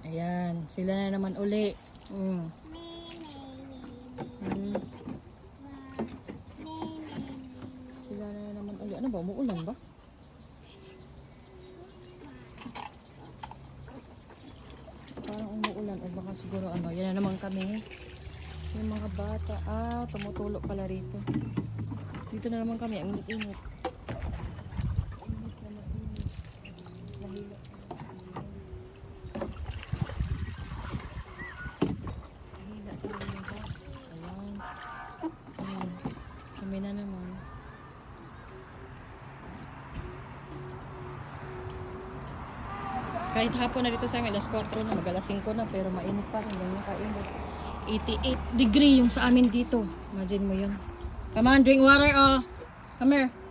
Ayan, sila na naman uli. Mm. Mm. Sila na naman uli. Ano ba? Umuulan ba? Parang umuulan o baka siguro ano. Yan na naman kami. Yung mga bata. Ah, tumutulog pala rito. Dito na naman kami. Ang init-init. Kami na naman. Kahit hapon na dito sa amin, alas 4 na, mag-alas 5 na, pero mainit pa rin. Ganyan kainit. 88 degree yung sa amin dito. Imagine mo yun. Come on, drink water, oh. Come here.